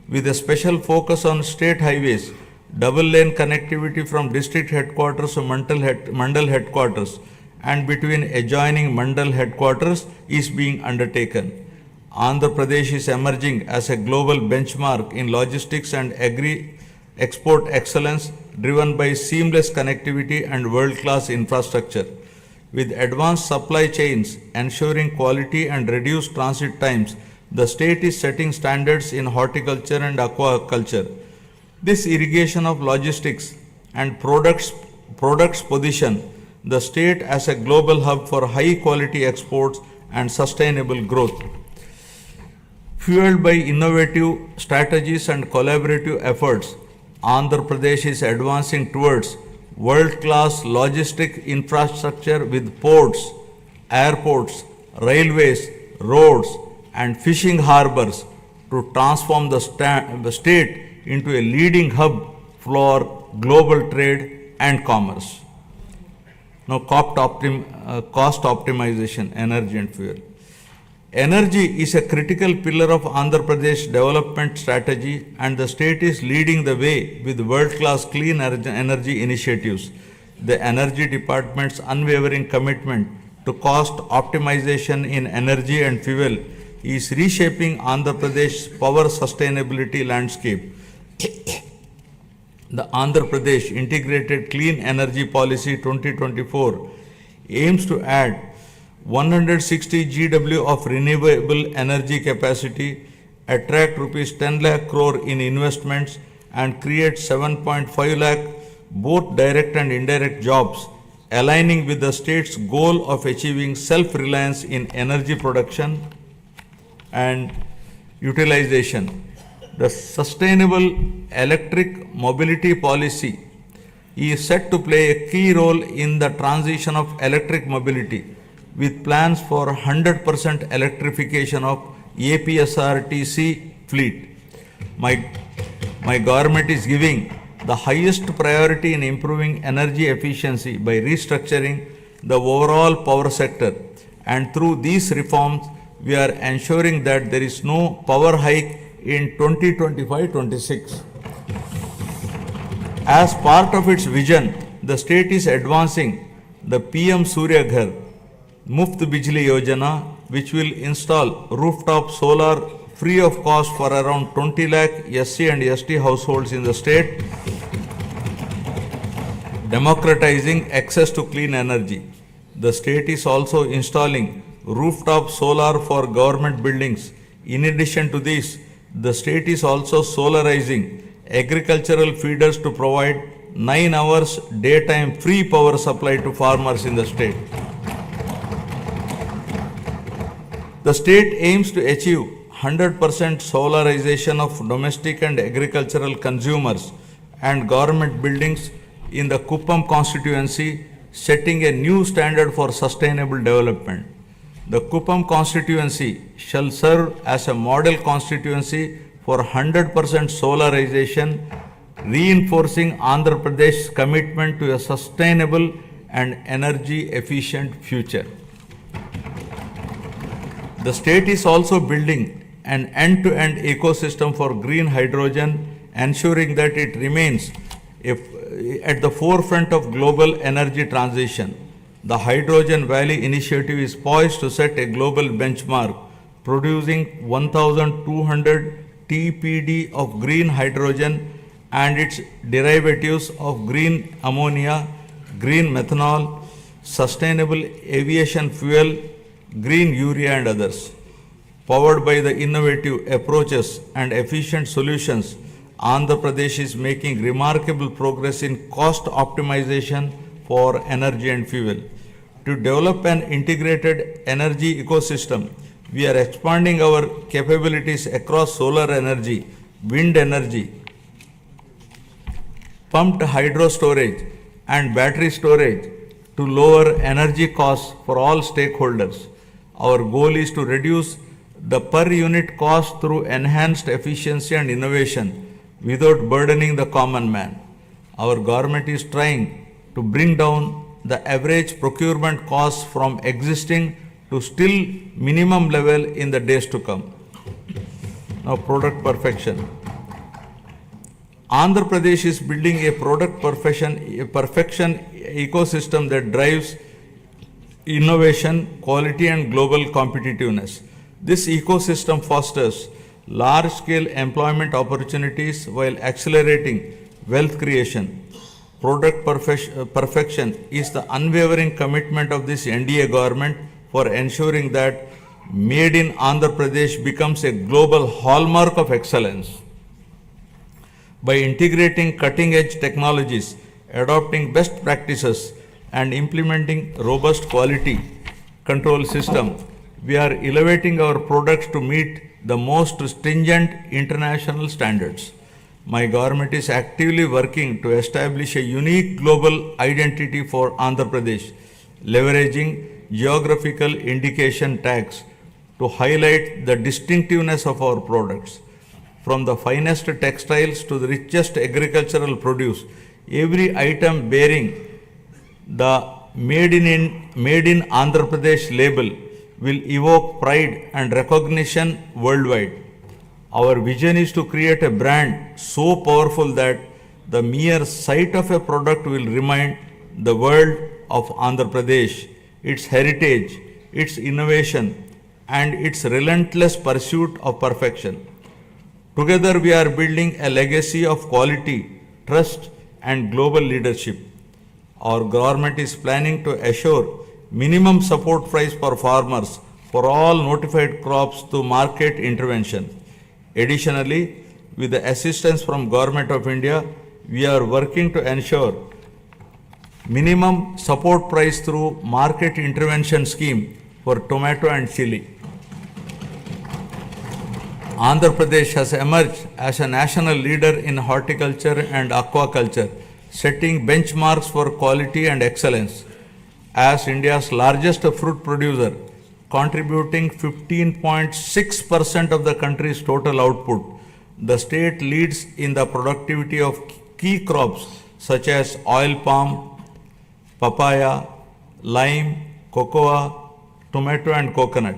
With a special focus on state highways, double lane connectivity from district headquarters to Mandal headquarters and between adjoining Mandal headquarters is being undertaken. Andhra Pradesh is emerging as a global benchmark in logistics and agri-export excellence, driven by seamless connectivity and world-class infrastructure. With advanced supply chains ensuring quality and reduced transit times, the state is setting standards in horticulture and aquaculture. This irrigation of logistics and products position the state as a global hub for high-quality exports and sustainable growth. Fueled by innovative strategies and collaborative efforts, Andhra Pradesh is advancing towards world-class logistic infrastructure with ports, airports, railways, roads, and fishing harbors to transform the state into a leading hub for global trade and commerce. Now, cost optimization, energy and fuel. Energy is a critical pillar of Andhra Pradesh development strategy, and the state is leading the way with world-class clean energy initiatives. The Energy Department's unwavering commitment to cost optimization in energy and fuel is reshaping Andhra Pradesh's power sustainability landscape. The Andhra Pradesh Integrated Clean Energy Policy 2024 aims to add 160 GW of renewable energy capacity, attract rupees 10 lakh crore in investments, and create 7.5 lakh both direct and indirect jobs, aligning with the state's goal of achieving self-reliance in energy production and utilization. The Sustainable Electric Mobility Policy is set to play a key role in the transition of electric mobility, with plans for 100% electrification of APSRTC fleet. My government is giving the highest priority in improving energy efficiency by restructuring the overall power sector, and through these reforms, we are ensuring that there is no power hike in 2025-26. As part of its vision, the state is advancing the PM Surya Ghar Muft Bijli Yojana, which will install rooftop solar free of cost for around 20 lakh SC and ST households in the state, democratizing access to clean energy. The state is also installing rooftop solar for government buildings. In addition to this, the state is also solarizing agricultural feeders to provide 9 hours daytime free power supply to farmers in the state. The state aims to achieve 100% solarization of domestic and agricultural consumers and government buildings in the Kuppam constituency, setting a new standard for sustainable development. The Kuppam constituency shall serve as a model constituency for 100% solarization, reinforcing Andhra Pradesh's commitment to a sustainable and energy efficient future. The state is also building an end-to-end ecosystem for green hydrogen, ensuring that it remains at the forefront of global energy transition. The Hydrogen Valley initiative is poised to set a global benchmark, producing 1,200 TPD of green hydrogen and its derivatives of green ammonia, green methanol, sustainable aviation fuel, green urea and others. Powered by the innovative approaches and efficient solutions, Andhra Pradesh is making remarkable progress in cost optimization for energy and fuel. To develop an integrated energy ecosystem, we are expanding our capabilities across solar energy, wind energy, pumped hydro storage, and battery storage to lower energy costs for all stakeholders. Our goal is to reduce the per unit cost through enhanced efficiency and innovation without burdening the common man. Our government is trying to bring down the average procurement costs from existing to still minimum level in the days to come. Now, product perfection. Andhra Pradesh is building a perfection ecosystem that drives innovation, quality and global competitiveness. This ecosystem fosters large-scale employment opportunities while accelerating wealth creation. Product perfection is the unwavering commitment of this NDA government for ensuring that Made in Andhra Pradesh becomes a global hallmark of excellence. By integrating cutting-edge technologies, adopting best practices, and implementing robust quality control system, we are elevating our products to meet the most stringent international standards. My government is actively working to establish a unique global identity for Andhra Pradesh, leveraging geographical indication tags to highlight the distinctiveness of our products. From the finest textiles to the richest agricultural produce, every item bearing the Made in Andhra Pradesh label will evoke pride and recognition worldwide. Our vision is to create a brand so powerful that the mere sight of a product will remind the world of Andhra Pradesh, its heritage, its innovation, and its relentless pursuit of perfection. Together, we are building a legacy of quality, trust, and global leadership. Our government is planning to assure minimum support price for farmers for all notified crops through market intervention. Additionally, with the assistance from Government of India, we are working to ensure minimum support price through market intervention scheme for tomato and chili. Andhra Pradesh has emerged as a national leader in horticulture and aquaculture, setting benchmarks for quality and excellence. As India's largest fruit producer, contributing 15.6% of the country's total output, the state leads in the productivity of key crops such as oil palm, papaya, lime, cocoa, tomato and coconut.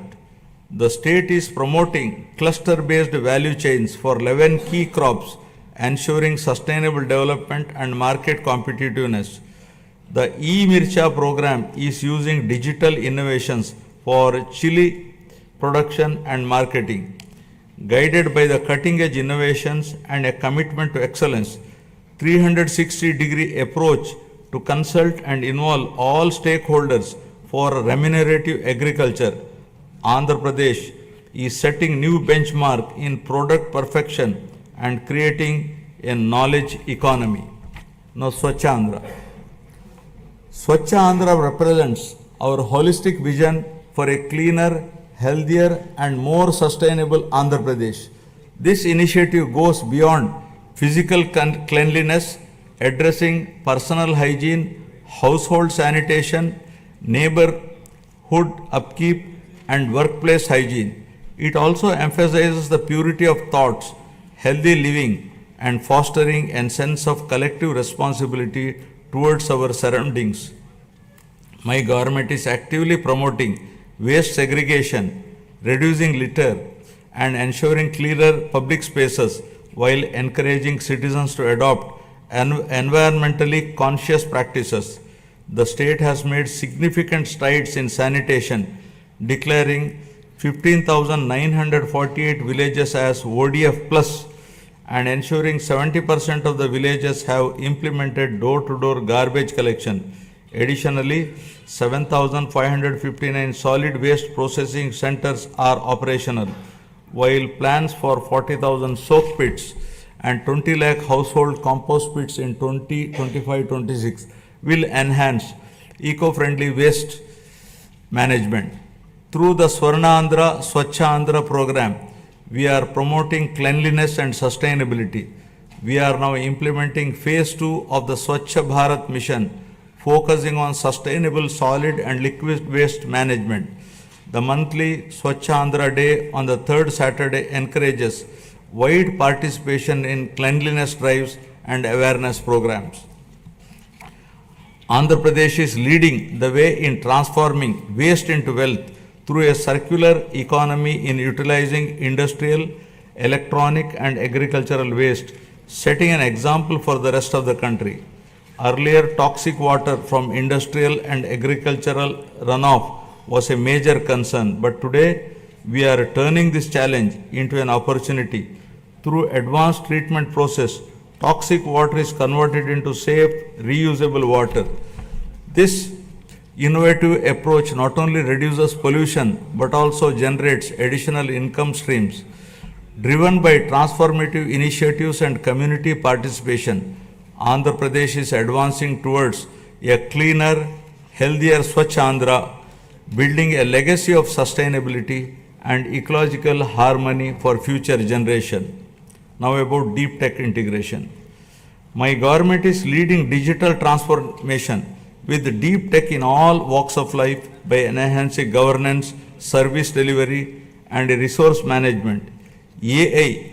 The state is promoting cluster-based value chains for 11 key crops, ensuring sustainable development and market competitiveness. The e-Mircha program is using digital innovations for chili production and marketing. Guided by the cutting-edge innovations and a commitment to excellence, 360-degree approach to consult and involve all stakeholders for remunerative agriculture, Andhra Pradesh is setting new benchmark in product perfection and creating a knowledge economy. Now, Swachh Andhra. Swachh Andhra represents our holistic vision for a cleaner, healthier and more sustainable Andhra Pradesh. This initiative goes beyond physical cleanliness, addressing personal hygiene, household sanitation, neighborhood upkeep and workplace hygiene. It also emphasizes the purity of thoughts, healthy living and fostering a sense of collective responsibility towards our surroundings. My government is actively promoting waste segregation, reducing litter, and ensuring cleaner public spaces while encouraging citizens to adopt environmentally conscious practices. The state has made significant strides in sanitation, declaring 15,948 villages as ODF plus and ensuring 70% of the villages have implemented door-to-door garbage collection. Additionally, 7,559 solid waste processing centers are operational, while plans for 40,000 soak pits and 20 lakh household compost pits in 2025-26 will enhance eco-friendly waste management. Through the Swarna Andhra, Swachh Andhra program, we are promoting cleanliness and sustainability. We are now implementing phase 2 of the Swachh Bharat mission, focusing on sustainable solid and liquid waste management. The monthly Swachh Andhra Day on the third Saturday encourages wide participation in cleanliness drives and awareness programs. Andhra Pradesh is leading the way in transforming waste into wealth through a circular economy in utilizing industrial, electronic, and agricultural waste, setting an example for the rest of the country. Earlier, toxic water from industrial and agricultural runoff was a major concern, but today we are turning this challenge into an opportunity. Through advanced treatment process, toxic water is converted into safe, reusable water. This innovative approach not only reduces pollution but also generates additional income streams. Driven by transformative initiatives and community participation, Andhra Pradesh is advancing towards a cleaner, healthier Swachh Andhra, building a legacy of sustainability and ecological harmony for future generation. Now about deep tech integration. My government is leading digital transformation with deep tech in all walks of life by enhancing governance, service delivery, and resource management. AI,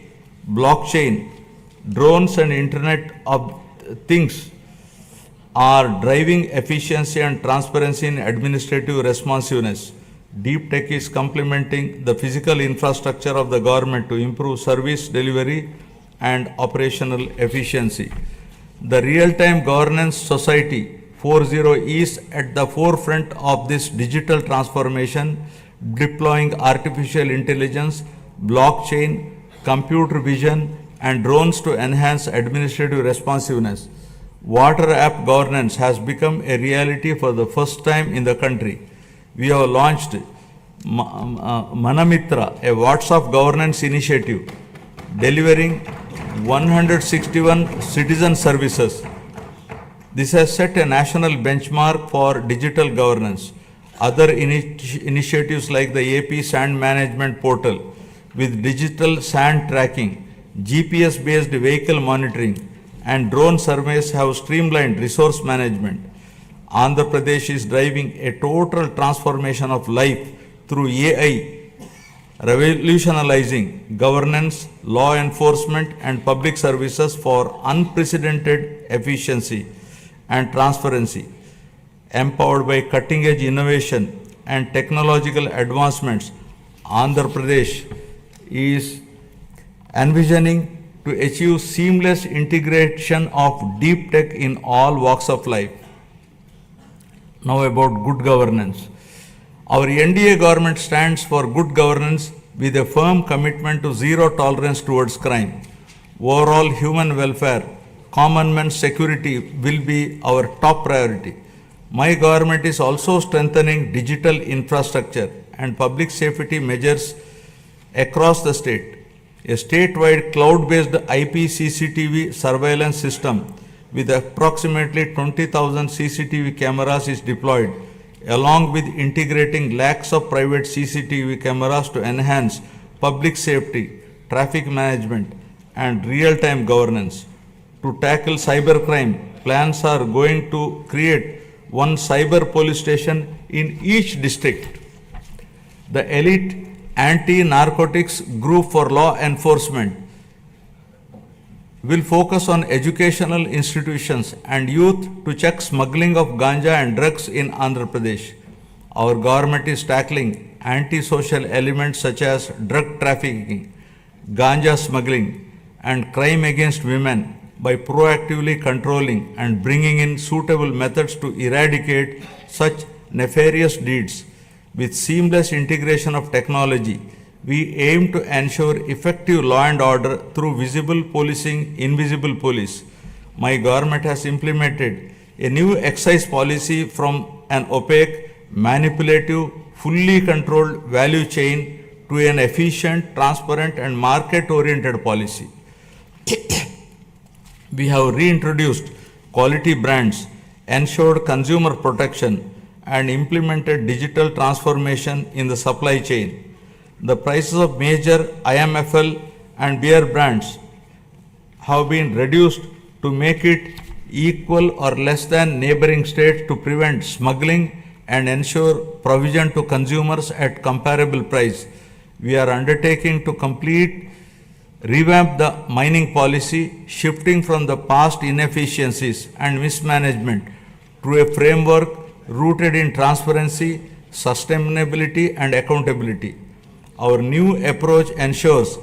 blockchain, drones, and Internet of Things are driving efficiency and transparency in administrative responsiveness. Deep tech is complementing the physical infrastructure of the government to improve service delivery and operational efficiency. The Real-Time Governance Society 4.0 is at the forefront of this digital transformation, deploying artificial intelligence, blockchain, computer vision, and drones to enhance administrative responsiveness. Water app governance has become a reality for the first time in the country. We have launched Manamitra, a WhatsApp governance initiative, delivering 161 citizen services. This has set a national benchmark for digital governance. Other initiatives like the AP Sand Management Portal with digital sand tracking, GPS-based vehicle monitoring, and drone surveys have streamlined resource management. Andhra Pradesh is driving a total transformation of life through AI, revolutionizing governance, law enforcement, and public services for unprecedented efficiency and transparency. Empowered by cutting-edge innovation and technological advancements, Andhra Pradesh is envisioning to achieve seamless integration of deep tech in all walks of life. Now about good governance. Our NDA government stands for good governance with a firm commitment to zero tolerance towards crime. Overall human welfare, common man's security will be our top priority. My government is also strengthening digital infrastructure and public safety measures across the state. A statewide cloud-based IP CCTV surveillance system with approximately 20,000 CCTV cameras is deployed, along with integrating lakhs of private CCTV cameras to enhance public safety, traffic management, and real-time governance. To tackle cybercrime, plans are going to create one cyber police station in each district. The elite anti-narcotics group for law enforcement will focus on educational institutions and youth to check smuggling of ganja and drugs in Andhra Pradesh. Our government is tackling anti-social elements such as drug trafficking, ganja smuggling, and crime against women by proactively controlling and bringing in suitable methods to eradicate such nefarious deeds. With seamless integration of technology, we aim to ensure effective law and order through visible policing, invisible police. My government has implemented a new excise policy from an opaque, manipulative, fully controlled value chain to an efficient, transparent, and market-oriented policy. We have reintroduced quality brands, ensured consumer protection, and implemented digital transformation in the supply chain. The prices of major IMFL and beer brands have been reduced to make it equal or less than neighboring states to prevent smuggling and ensure provision to consumers at comparable price. We are undertaking to revamp the mining policy, shifting from the past inefficiencies and mismanagement to a framework rooted in transparency, sustainability, and accountability. Our new approach ensures